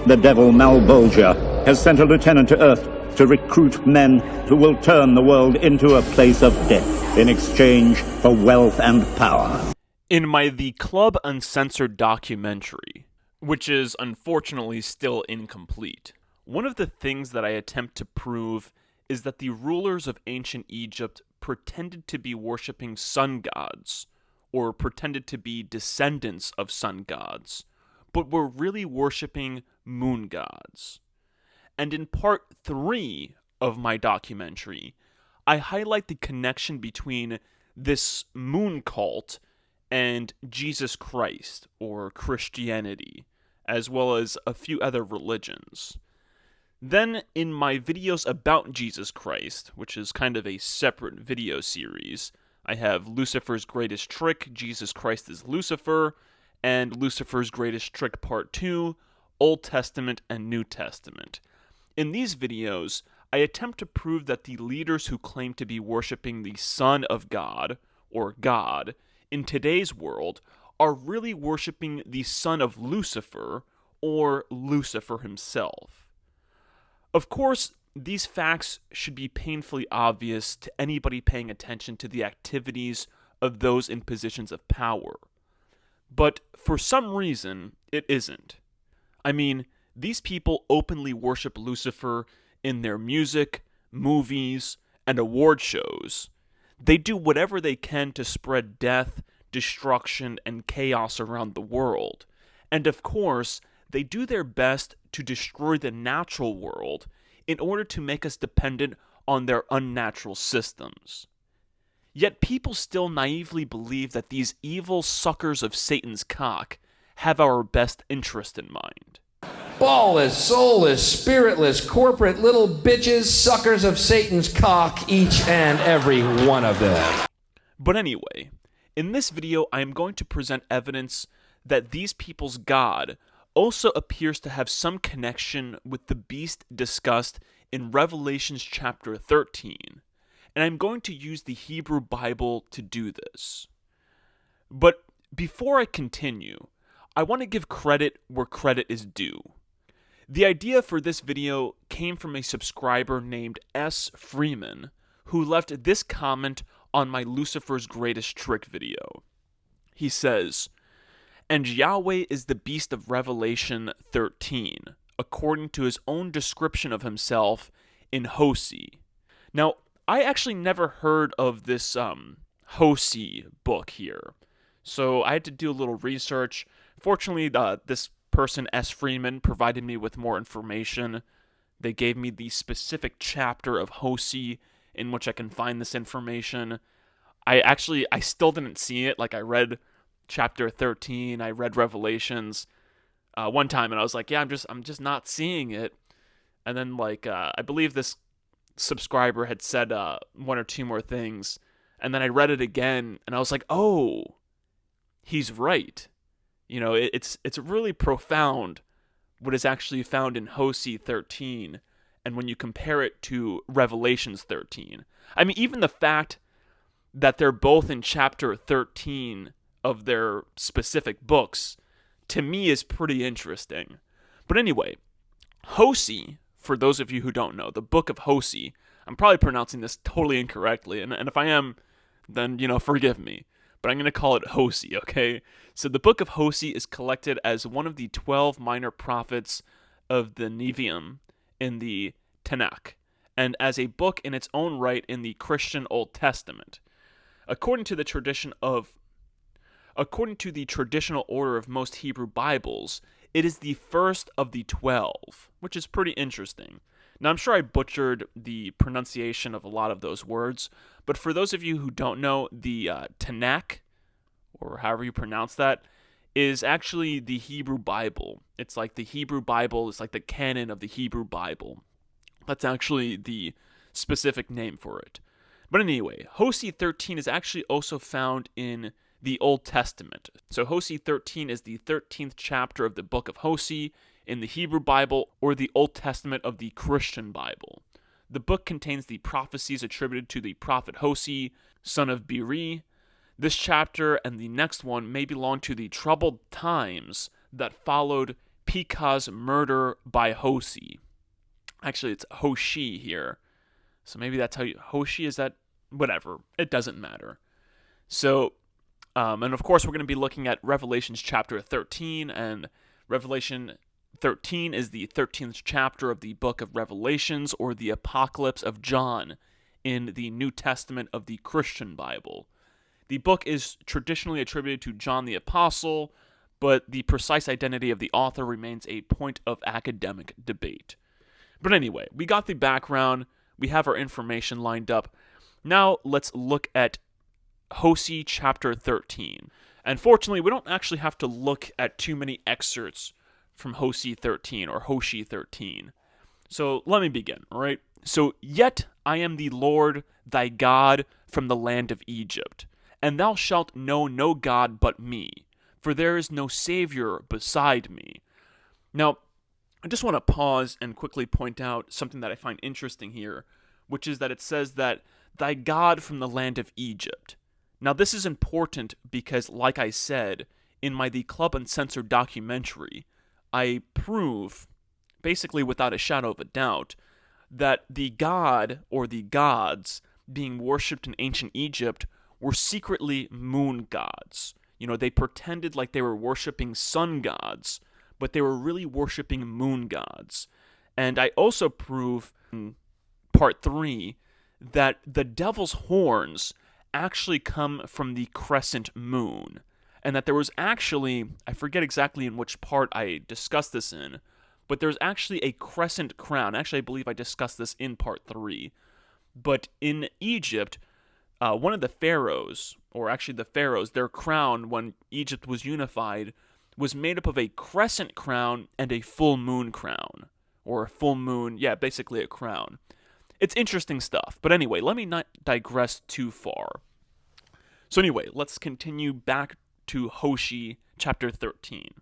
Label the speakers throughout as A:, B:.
A: The devil Malbolgia has sent a lieutenant to Earth to recruit men who will turn the world into a place of death in exchange for wealth and power.
B: In my The Club Uncensored documentary, which is unfortunately still incomplete, one of the things that I attempt to prove is that the rulers of ancient Egypt pretended to be worshipping sun gods, or pretended to be descendants of sun gods, but were really worshipping moon gods. And in part 3 of my documentary, I highlight the connection between this moon cult and Jesus Christ, or Christianity, as well as a few other religions. Then, in my videos about Jesus Christ, which is kind of a separate video series, I have Lucifer's Greatest Trick, Jesus Christ is Lucifer, and Lucifer's Greatest Trick Part 2, Old Testament and New Testament. In these videos, I attempt to prove that the leaders who claim to be worshipping the Son of God, or God, in today's world, are really worshipping the son of Lucifer, or Lucifer himself. Of course, these facts should be painfully obvious to anybody paying attention to the activities of those in positions of power. But for some reason, it isn't. I mean, these people openly worship Lucifer in their music, movies, and award shows. They do whatever they can to spread death, destruction, and chaos around the world. And of course, they do their best to destroy the natural world in order to make us dependent on their unnatural systems. Yet people still naively believe that these evil suckers of Satan's cock have our best interest in mind.
C: Ballless, soulless, spiritless, corporate little bitches, suckers of Satan's cock, each and every one of them.
B: But anyway, in this video I am going to present evidence that these people's God also appears to have some connection with the beast discussed in Revelations chapter 13, and I'm going to use the Hebrew Bible to do this. But before I continue, I want to give credit where credit is due. The idea for this video came from a subscriber named S. Freeman, who left this comment on my Lucifer's Greatest Trick video. He says, "And Yahweh is the beast of Revelation 13, according to his own description of himself in Hosea." Now, I actually never heard of this Hosea book here, so I had to do a little research. Fortunately, this person, S. Freeman, provided me with more information. They gave me the specific chapter of Hosea in which I can find this information. I still didn't see it. Like, I read chapter 13, I read Revelations one time, and I was like, yeah, I'm just not seeing it. And then, I believe this subscriber had said one or two more things, and then I read it again, and I was like, oh, he's right. You know, it's really profound what is actually found in Hosea 13, and when you compare it to Revelations 13. I mean, even the fact that they're both in chapter 13 of their specific books, to me, is pretty interesting. But anyway, Hosea, for those of you who don't know, the book of Hosea, I'm probably pronouncing this totally incorrectly, and if I am, then, forgive me. But I'm going to call it Hosea, okay? So the book of Hosea is collected as one of the 12 minor prophets of the Nevi'im in the Tanakh, and as a book in its own right in the Christian Old Testament. According to the traditional order of most Hebrew Bibles, it is the first of the 12, which is pretty interesting. Now, I'm sure I butchered the pronunciation of a lot of those words, but for those of you who don't know, the Tanakh, or however you pronounce that, is actually the Hebrew Bible. It's like the Hebrew Bible, it's like the canon of the Hebrew Bible. That's actually the specific name for it. But anyway, Hosea 13 is actually also found in the Old Testament. So Hosea 13 is the 13th chapter of the book of Hosea in the Hebrew Bible, or the Old Testament of the Christian Bible. The book contains the prophecies attributed to the prophet Hosea, son of Beeri. This chapter and the next one may belong to the troubled times that followed Pekah's murder by Hosea. Actually, it's Hosea here. So maybe that's how you... Hosea, is that... Whatever. It doesn't matter. So, and of course, we're going to be looking at Revelations chapter 13, and Revelation 13 is the 13th chapter of the book of Revelations, or the Apocalypse of John in the New Testament of the Christian Bible. The book is traditionally attributed to John the Apostle, but the precise identity of the author remains a point of academic debate. But anyway, we got the background, we have our information lined up. Now let's look at Hosea chapter 13. And fortunately, we don't actually have to look at too many excerpts from Hosea 13 or Hosea 13. So let me begin, all right? So, yet I am the Lord thy God from the land of Egypt, and thou shalt know no God but me, for there is no Savior beside me. Now, I just want to pause and quickly point out something that I find interesting here, which is that it says that thy God from the land of Egypt. Now, this is important because, like I said, in my The Club Uncensored documentary, I prove, basically without a shadow of a doubt, that the god or the gods being worshipped in ancient Egypt were secretly moon gods. You know, they pretended like they were worshipping sun gods, but they were really worshipping moon gods. And I also prove in part 3 that the devil's horns actually come from the crescent moon, and that there was actually, I forget exactly in which part I discussed this in, but there's actually a crescent crown. Actually, I believe I discussed this in part 3. But in Egypt, one of the pharaohs, or actually the pharaohs, their crown when Egypt was unified, was made up of a crescent crown and a full moon crown. Or a full moon, yeah, basically a crown. It's interesting stuff. But anyway, let me not digress too far. So anyway, let's continue back to Hosea chapter 13.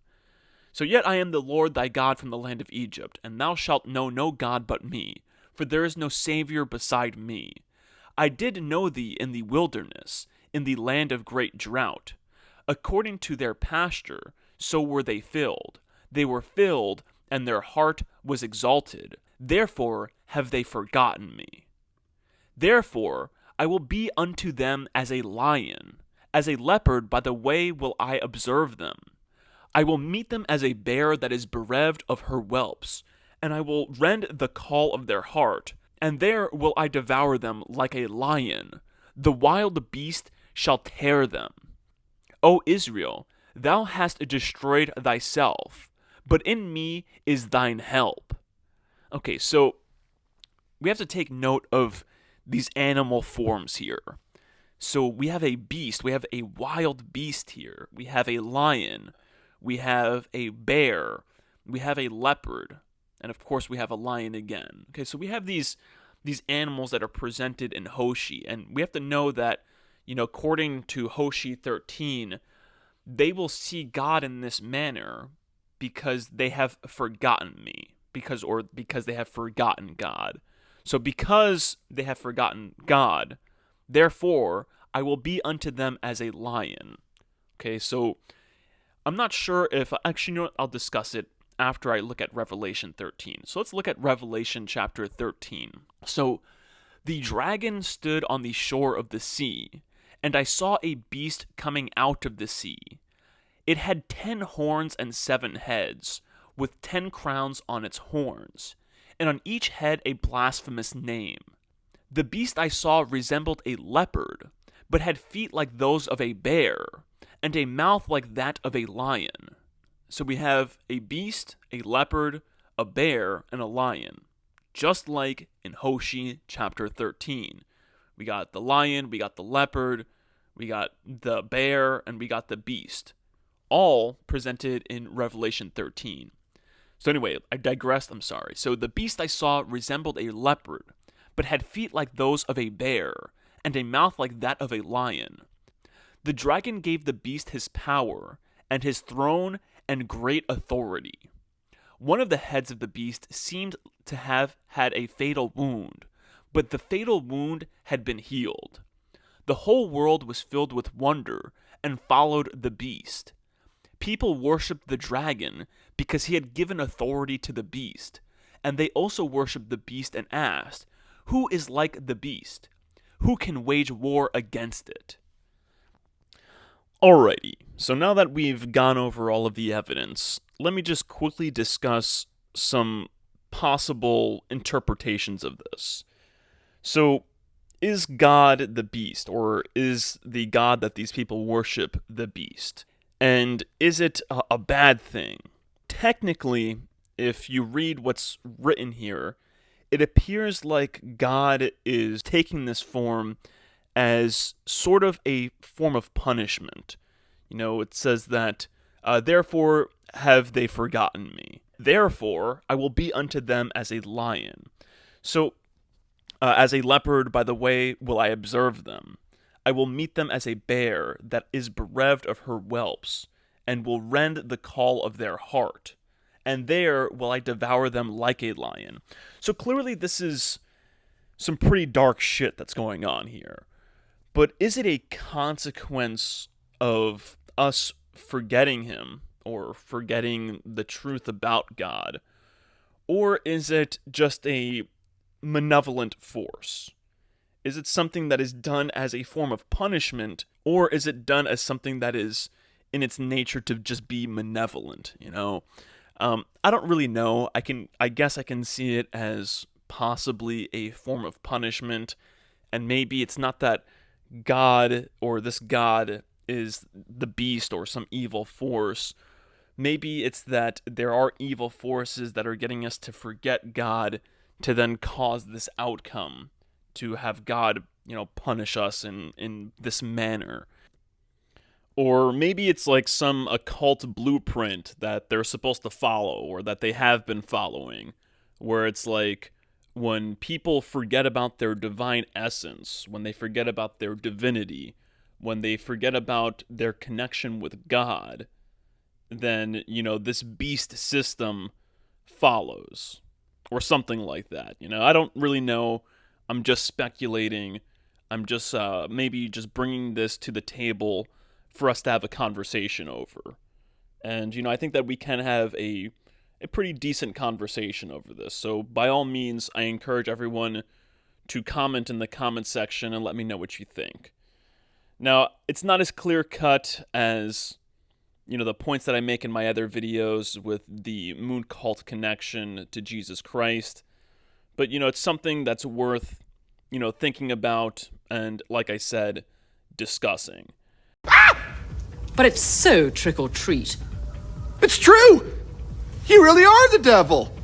B: So yet I am the Lord thy God from the land of Egypt, and thou shalt know no God but me, for there is no Savior beside me. I did know thee in the wilderness, in the land of great drought. According to their pasture, so were they filled. They were filled, and their heart was exalted. Therefore have they forgotten me. Therefore I will be unto them as a lion, as a leopard by the way will I observe them. I will meet them as a bear that is bereft of her whelps, and I will rend the call of their heart, and there will I devour them like a lion. The wild beast shall tear them. O Israel, thou hast destroyed thyself, but in me is thine help. Okay, so we have to take note of these animal forms here. So we have a beast, we have a wild beast here, we have a lion, we have a bear, we have a leopard, and of course we have a lion again. Okay, so we have these animals that are presented in Hosea, and we have to know that, you know, according to Hosea 13, they will see God in this manner because they have forgotten me, because they have forgotten God. So because they have forgotten God, therefore I will be unto them as a lion. Okay, so I'm not sure if, actually, you know what, I'll discuss it after I look at Revelation 13. So let's look at Revelation chapter 13. So, the dragon stood on the shore of the sea, and I saw a beast coming out of the sea. It had 10 horns and 7 heads, with 10 crowns on its horns, and on each head a blasphemous name. The beast I saw resembled a leopard, but had feet like those of a bear, and a mouth like that of a lion. So we have a beast, a leopard, a bear, and a lion, just like in Hosea chapter 13. We got the lion, we got the leopard, we got the bear, and we got the beast, all presented in Revelation 13. So anyway, I digressed, I'm sorry. So the beast I saw resembled a leopard, but had feet like those of a bear, and a mouth like that of a lion. The dragon gave the beast his power, and his throne, and great authority. One of the heads of the beast seemed to have had a fatal wound, but the fatal wound had been healed. The whole world was filled with wonder, and followed the beast. People worshiped the dragon because he had given authority to the beast, and they also worshiped the beast and asked, "Who is like the beast? Who can wage war against it?" Alrighty, so now that we've gone over all of the evidence, let me just quickly discuss some possible interpretations of this. So, is God the beast, or is the God that these people worship the beast? And is it a bad thing? Technically, if you read what's written here, it appears like God is taking this form as sort of a form of punishment. You know, it says that, therefore have they forgotten me. Therefore, I will be unto them as a lion. So, as a leopard, by the way, will I observe them. I will meet them as a bear that is bereft of her whelps, and will rend the call of their heart. And there will I devour them like a lion. So clearly this is some pretty dark shit that's going on here. But is it a consequence of us forgetting him, or forgetting the truth about God? Or is it just a malevolent force? Is it something that is done as a form of punishment, or is it done as something that is in its nature to just be malevolent, you know? I don't really know. I guess I can see it as possibly a form of punishment, and maybe it's not that God, or this God, is the beast or some evil force. Maybe it's that there are evil forces that are getting us to forget God, to then cause this outcome, to have God, you know, punish us in this manner. Or maybe it's like some occult blueprint that they're supposed to follow, or that they have been following, where it's like, when people forget about their divine essence, when they forget about their divinity, when they forget about their connection with God, then, you know, this beast system follows, or something like that. You know, I don't really know. I'm just speculating. I'm just maybe just bringing this to the table for us to have a conversation over. And, you know, I think that we can have a pretty decent conversation over this. So by all means, I encourage everyone to comment in the comment section and let me know what you think. Now, it's not as clear-cut as, you know, the points that I make in my other videos with the moon cult connection to Jesus Christ. But, you know, it's something that's worth, you know, thinking about and, like I said, discussing.
D: But it's so trick or treat.
E: It's true! You really are the devil!